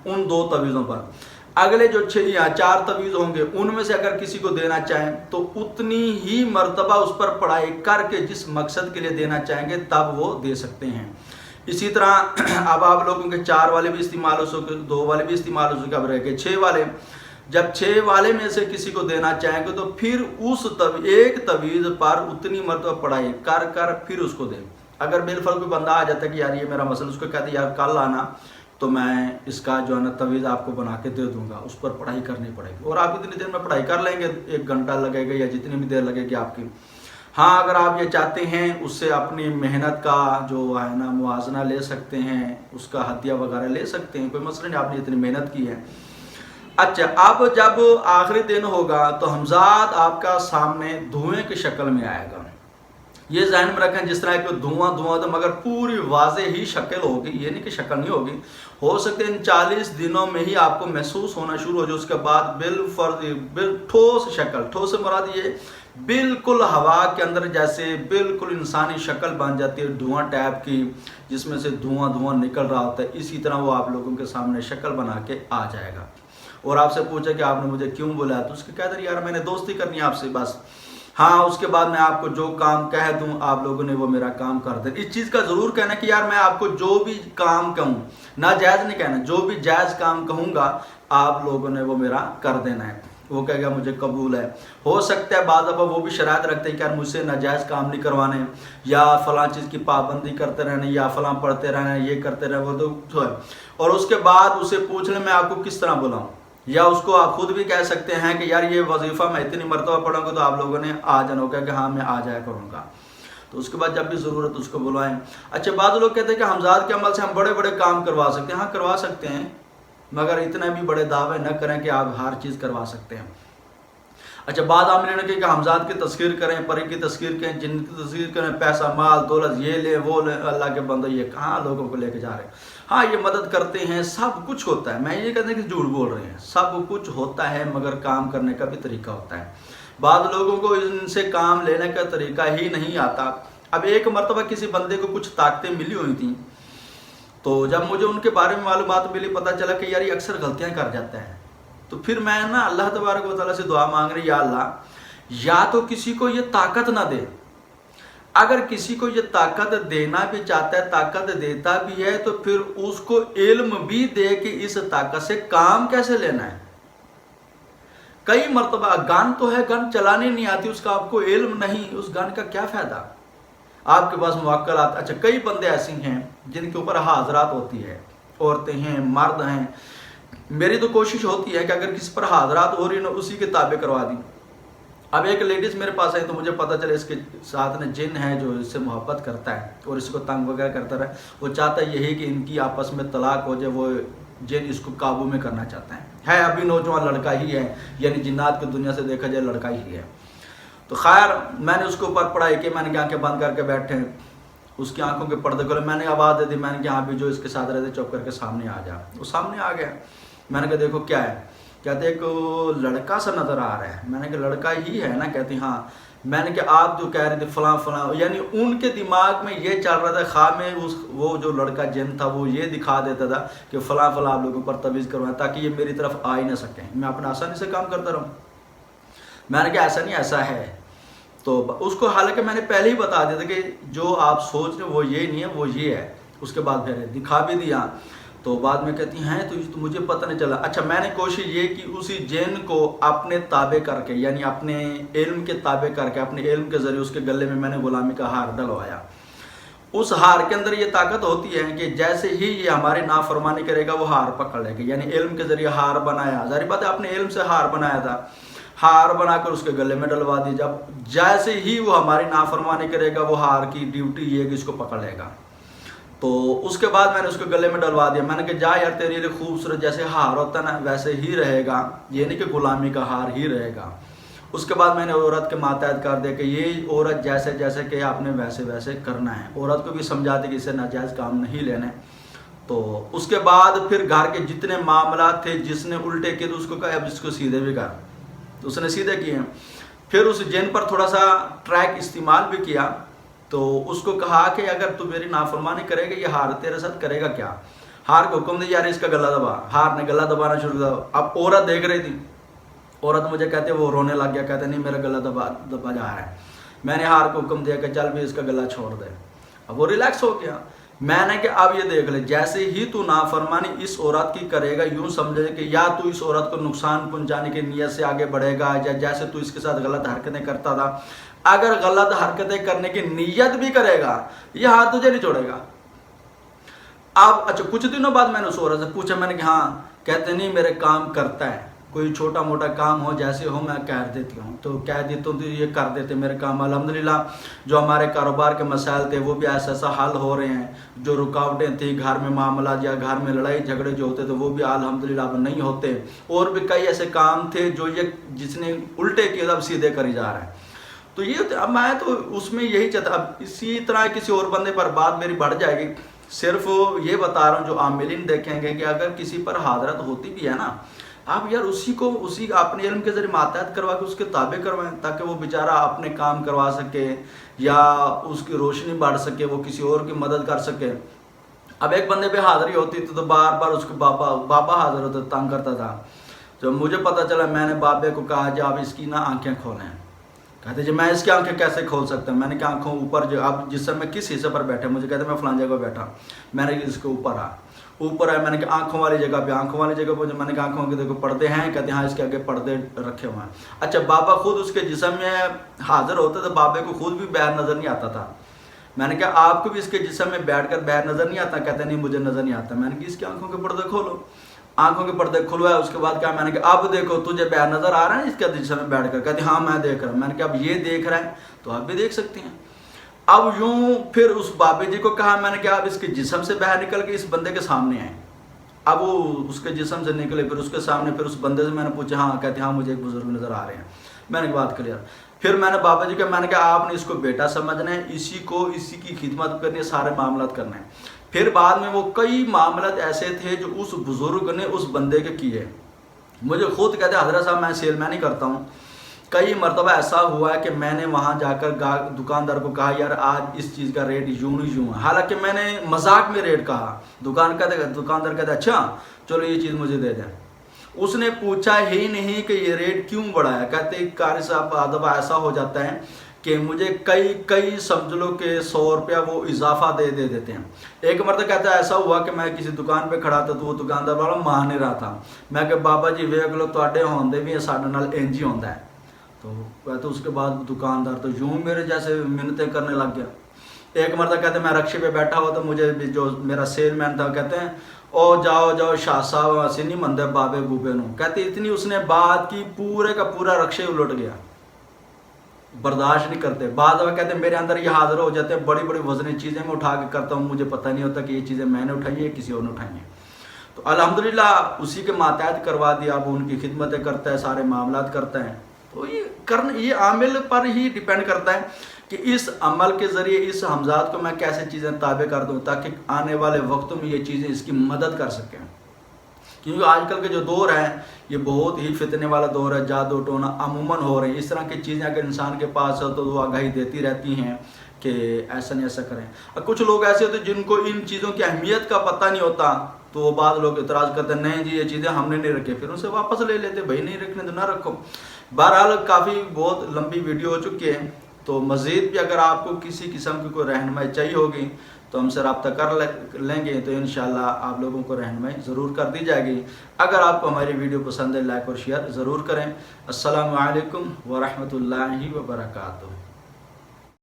उन 2 तवीज़ों पर। अगले जो 6 या 4 तवीज़ होंगे उनमें से अगर किसी को देना चाहें तो उतनी ही मर्तबा उस पर पढ़ाई करके जिस मकसद के लिए देना चाहेंगे तब वो दे सकते हैं। इसी तरह अब आप लोगों के 4 वाले भी इस्तेमाल हो सके, 2 वाले भी इस्तेमाल हो सके, अब रह गए 6 वाले। जब 6 वाले में से किसी को देना चाहेंगे तो फिर उस एक तवीज़ पर उतनी मरतबा पढ़ाई कर कर फिर उसको दें। अगर बिलफल कोई बंदा आ जाता है कि यार ये मेरा मसला, उसको कहते यार कल आना तो मैं इसका जो है ना तवीज़ आपको बना के दे दूंगा, उस पर पढ़ाई करनी पड़ेगी और आप इतनी देर में पढ़ाई कर लेंगे, 1 घंटा लगेगा या जितनी भी देर लगेगी आपकी। हाँ, अगर आप ये चाहते हैं उससे अपनी मेहनत का जो है ना मुआवजा ले सकते हैं, उसका हदिया वगैरह ले सकते हैं, कोई मसला नहीं, आपने इतनी मेहनत की है। अच्छा, अब जब आखिरी दिन होगा तो हमजाद आपका सामने धुएं की शक्ल में आएगा। ये ज़हन में रखें, जिस तरह कि धुआं धुआं तो मगर पूरी वाज़े ही शक्ल होगी, ये नहीं कि शक्ल नहीं होगी। हो सकते हैं इन 40 दिनों में ही आपको महसूस होना शुरू हो जाए, उसके बाद बिल ठोस शक्ल, ठोस से मुराद ये बिल्कुल हवा के अंदर जैसे बिल्कुल इंसानी शक्ल बन जाती है धुआं टाइप की, जिसमें से धुआं धुआं निकल रहा होता है, इसी तरह वो आप लोगों के सामने शक्ल बना के आ जाएगा। और आपसे पूछा कि आपने मुझे क्यों बुलाया, तो उसके कहते हैं यार मैंने दोस्ती करनी है आपसे बस। हाँ, उसके बाद मैं आपको जो काम कह दूं आप लोगों ने वो मेरा काम कर दे। इस चीज़ का ज़रूर कहना कि यार मैं आपको जो भी काम कहूँ, ना जायज़ नहीं कहना, जो भी जायज़ काम कहूँगा आप लोगों ने वो मेरा कर देना है। वो कहेगा मुझे कबूल है। हो सकता है बाद वो भी शरात रखते हैं कि यार मुझसे नाजायज़ काम नहीं करवाने, या फ़लाँ चीज़ की पाबंदी करते रहने, या फ़लाँ पढ़ते रहना, ये करते रहे, वो तो है। और उसके बाद उसे पूछ लें मैं आपको किस तरह बुलाऊँ, या उसको आप खुद भी कह सकते हैं कि यार ये वजीफ़ा मैं इतनी मरतबा पढ़ूंगा तो आप लोगों ने आ जाना होगा कि हाँ मैं आ जाया करूँगा। तो उसके बाद जब भी ज़रूरत उसको बुलवाएं। अच्छा, बाद लोग कहते हैं कि हमजाद के अमल से हम बड़े बड़े काम करवा सकते हैं। हाँ, करवा सकते हैं, मगर इतने भी बड़े दावे न करें कि आप हर चीज़ करवा सकते हैं। अच्छा, बाद आमिर ने कहा कि हमजाद की तस्कीर करें, परी की तस्कीर करें, जिन की तस्कीर करें, पैसा माल दौलत ये ले वो ले, अल्लाह के बंदे ये कहाँ लोगों को लेके जा रहे हैं। हाँ, ये मदद करते हैं, सब कुछ होता है, मैं ये कहते हैं कि झूठ बोल रहे हैं, सब कुछ होता है मगर काम करने का भी तरीका होता है। बाद लोगों को इनसे काम लेने का तरीका ही नहीं आता। अब एक मरतबा किसी बंदे को कुछ ताकतें मिली हुई थी, तो जब मुझे उनके बारे में मालूमात मिली, पता चला कि यार ये अक्सर गलतियाँ कर जाता है, तो फिर मैं ना अल्लाह तबारक व तआला से दुआ मांग रही, या अल्लाह या तो किसी को ये ताकत ना दे, अगर किसी को ये ताकत देना भी चाहता है, ताकत देता भी है, तो फिर उसको इल्म भी दे कि इस ताकत से काम कैसे लेना है। कई मरतबा गन तो है, गन चलाने नहीं आती, उसका आपको इल्म नहीं, उस गन का क्या फ़ायदा। आपके पास मुवक्कलात, अच्छा कई बंदे ऐसे हैं जिनके ऊपर हाजरात होती है, औरतें हैं, मर्द हैं। मेरी तो कोशिश होती है कि अगर किसी पर हाजरात हो रही ना उसी के ताबे करवा दी। अब एक लेडीज़ मेरे पास आई तो मुझे पता चला इसके साथ में जिन है जो इससे मोहब्बत करता है और इसको तंग वगैरह करता रहे, वो चाहता यही कि इनकी आपस में तलाक हो जाए, वो जिन इसको काबू में करना चाहता है अभी नौजवान लड़का ही है, यानी जिन्नात की दुनिया से देखा जाए लड़का ही है। तो खैर मैंने उसके ऊपर पढ़ाई की, मैंने आंखें बंद करके बैठे, उसकी आंखों के पर्दे खोले, मैंने आवाज़ दे दी, मैंने कहा हाँ भी जो इसके साथ रहते चुप करके सामने आ जा। वो सामने आ गया। मैंने कहा देखो क्या है, कहते एक लड़का सा नज़र आ रहा है। मैंने कहा लड़का ही है ना, कहती हाँ। मैंने कहा आप जो कह रहे थे फलां फलां, यानी उनके दिमाग में ये चल रहा था, खा में वो जो लड़का जिन था वो ये दिखा देता था कि फलां फलां आप लोगों पर तवीज़ करवाएं ताकि ये मेरी तरफ आ ही ना सकें, मैं अपना आसानी से काम करता रहूँ। मैंने कहा ऐसा नहीं, ऐसा है। तो उसको हालांकि मैंने पहले ही बता दिया था कि जो आप सोच रहे वो ये नहीं है, वो ये है। उसके बाद फिर दिखा भी दिया, तो बाद में कहती हैं तो मुझे पता नहीं चला। अच्छा, मैंने कोशिश ये कि उसी जिन को अपने ताबे करके, यानी अपने इल्म के ताबे करके, अपने इल्म के ज़रिए उसके गले में मैंने गुलामी का हार डलवाया। उस हार के अंदर ये ताकत होती है कि जैसे ही ये हमारी नाफरमानी करेगा वो हार पकड़ लेगा, यानी इल्म के ज़रिए हार बनाया। ज़ाहिर बात है अपने इल्म से हार बनाया था, हार बनाकर उसके गले में डलवा दी। जब जैसे ही वो हमारी नाफरमानी करेगा वो हार की ड्यूटी ये कि इसको पकड़ लेगा। तो उसके बाद मैंने उसके गले में डलवा दिया। मैंने कहा जा यार तेरे लिए खूबसूरत जैसे हार होता ना वैसे ही रहेगा, ये नहीं कि गुलामी का हार ही रहेगा। उसके बाद मैंने औरत के मातहत कर दिया कि ये औरत जैसे जैसे कि आपने वैसे वैसे करना है। औरत को भी समझा दी कि इसे नाजायज़ काम नहीं लेने। तो उसके बाद फिर घर के जितने मामला थे जिसने उल्टे किए तो उसको कहा अब इसको सीधे भी कर, तो उसने सीधे किए। फिर उस जिन पर थोड़ा सा ट्रैक इस्तेमाल भी किया, तो उसको कहा कि अगर तू मेरी नाफरमानी करेगा ये हार तेरे साथ करेगा क्या। हार को हुक्म दिया यार इसका गला दबा, हार ने गला दबाना शुरू किया। अब औरत देख रही थी, औरत मुझे कहते वो रोने लग गया, कहते नहीं मेरा गला दबा जा रहा है। मैंने हार को हुक्म दिया कि चल भी इसका गला छोड़ दे। अब वो रिलैक्स हो गया। मैंने कि अब ये देख ले, जैसे ही तू नाफरमानी इस औरत की करेगा, यूं समझे कि या तू इस औरत को नुकसान पहुंचाने की नीयत से आगे बढ़ेगा, या जैसे तू इसके साथ गलत हरकतें करता था, अगर गलत हरकतें करने की नीयत भी करेगा ये हाथ तुझे नहीं छोड़ेगा। अब अच्छा कुछ दिनों बाद मैंने उस औरत से पूछा, मैंने कि हाँ, कहते नहीं मेरे काम करता है, कोई छोटा मोटा काम हो जैसे हो मैं कह देती हूँ, तो कह देता हूँ तो ये कर देते मेरे काम। अल्हम्दुलिल्लाह जो हमारे कारोबार के मसाइल थे वो भी ऐसा ऐसा हल हो रहे हैं, जो रुकावटें थी घर में मामला या घर में लड़ाई झगड़े जो होते थे वो भी अल्हम्दुलिल्लाह अब नहीं होते। और भी कई ऐसे काम थे जो ये जिसने उल्टे किए अब सीधे करी जा रहे हैं। तो ये अब मैं तो उसमें यही चाहता, अब इसी तरह किसी और बंदे पर बात मेरी बढ़ जाएगी। सिर्फ ये बता रहा हूँ जो आमिलीन देखेंगे कि अगर किसी पर हादरत होती भी है ना, आप यार उसी अपने इल्म के जरिए मातहत करवा के उसके ताबे करवाएं, ताकि वो बेचारा अपने काम करवा सके या उसकी रोशनी बढ़ सके, वो किसी और की मदद कर सके। अब एक बंदे पे हाजिरी होती थी तो बार बार उसके बाबा हाजिर होते, तंग करता था। जब मुझे पता चला मैंने बाबे को कहा जी आप इसकी ना आंखें खोलें। कहते जी मैं इसकी आंखें कैसे खोल सकता हूँ? मैंने कहा आंखों ऊपर जो आप जिस समय किस हिस्से पर बैठे, मुझे कहते मैं फलां जगह बैठा, मैंने इसके ऊपर आया, मैंने कहा आंखों वाली जगह पे, आंखों वाली जगह पर मैंने कहा आंखों के देखो पर्दे हैं, कहते हाँ इसके आगे पर्दे रखे हुए हैं। अच्छा बाबा खुद उसके जिस्म में हाजिर होते थे, बाबे को खुद भी बाहर नजर नहीं आता था। मैंने कहा आपको भी इसके जिस्म में बैठकर बाहर नजर नहीं आता? कहते नहीं मुझे नजर नहीं आता। मैंने कहा इसकी आंखों के पर्दे खोलो, आंखों के पर्दे खुलवाए। उसके बाद क्या, मैंने कहा अब देखो तुझे बाहर नजर आ रहा है इसके जिस्म में बैठकर? कहते हाँ मैं देख रहा हूँ। मैंने कहा अब ये देख रहा है तो आप भी देख सकते हैं। अब यूं फिर उस बाबे जी को कहा, मैंने कहा अब इसके जिस्म से बाहर निकल के इस बंदे के सामने आए। अब वो उसके जिस्म से निकले, फिर उसके सामने, फिर उस बंदे से मैंने पूछा, हाँ कहते हाँ मुझे एक बुजुर्ग नजर आ रहे हैं। मैंने बात क्लियर। फिर मैंने बाबा जी का मैंने कहा आपने इसको बेटा समझना है, इसी की खिदमत करनी है, सारे मामलात करने हैं। फिर बाद में वो कई मामलात ऐसे थे जो उस बुजुर्ग ने उस बंदे के किए। मुझे खुद कहते हजरत साहब मैं सेल मैन ही करता हूँ, कई मरतबा ऐसा हुआ है कि मैंने वहाँ जाकर दुकानदार को कहा यार आज इस चीज़ का रेट यूं है, हालांकि मैंने मजाक में रेट कहा। दुकानदार कहते अच्छा चलो ये चीज़ मुझे दे दें। उसने पूछा ही नहीं कि ये रेट क्यों बढ़ाया। कहते कारी साहब अदबा ऐसा हो जाता है कि मुझे कई समझ लो कि 100 रुपया वो इजाफा दे देते हैं। एक मरतबा कहता है ऐसा हुआ कि मैं किसी दुकान पे खड़ा था तो वो दुकानदार वाला मान नहीं रहा था। मैं कहा बाबा जी वेख लो तुहाडे होंदे भी साडे नाल इंज ही होंदा है। तो उसके बाद दुकानदार तो यूं मेरे जैसे मिन्नतें करने लग गया। एक मरतबा कहते मैं रक्शे पे बैठा हुआ तो मुझे जो मेरा सेलमैन था कहते हैं ओ जाओ शाह साहब ऐसे नहीं मंदे बाबे बूबे नु। कहते इतनी उसने बात की पूरे का पूरा रक्शे उलट गया, बर्दाश्त नहीं करते। बाद में कहते मेरे अंदर ये हाजिर हो जाते हैं, बड़ी बड़ी वजनी चीज़ें मैं उठा के करता हूँ, मुझे पता नहीं होता कि ये चीज़ें मैंने उठाई है किसी और ने उठाई है। तो अल्हम्दुलिल्लाह उसी के मातहत करवा दिया, अब उनकी खिदमतें करता है, सारे मामलात करता है। तो ये आमिल पर ही डिपेंड करता है कि इस अमल के ज़रिए इस हमजात को मैं कैसे चीज़ें ताबे कर दूँ ताकि आने वाले वक्तों में ये चीज़ें इसकी मदद कर सकें। क्योंकि आजकल के जो दौर है ये बहुत ही फितने वाला दौर है, जादू टोना अमूमन हो रहे हैं। इस तरह की चीज़ें अगर इंसान के पास हो तो वो आगाही देती रहती हैं कि ऐसा नहीं ऐसा करें। और कुछ लोग ऐसे होते हैं जिनको इन चीज़ों की अहमियत का पता नहीं होता, तो वो बाद लोग इतराज़ करते हैं नहीं जी ये चीज़ें हमने नहीं रखी, फिर उनसे वापस ले लेते, भाई नहीं रखने तो ना रखो। बहरहाल काफ़ी बहुत लंबी वीडियो हो चुकी है, तो मज़ीद भी अगर आपको किसी किस्म की कोई रहनुमाई चाहिए होगी तो हमसे रब्ता कर लेंगे, तो इंशाल्लाह आप लोगों को रहनुमाई ज़रूर कर दी जाएगी। अगर आपको हमारी वीडियो पसंद है लाइक और शेयर ज़रूर करें। अस्सलामु अलैकुम व रहमतुल्लाहि व बरकातुहू।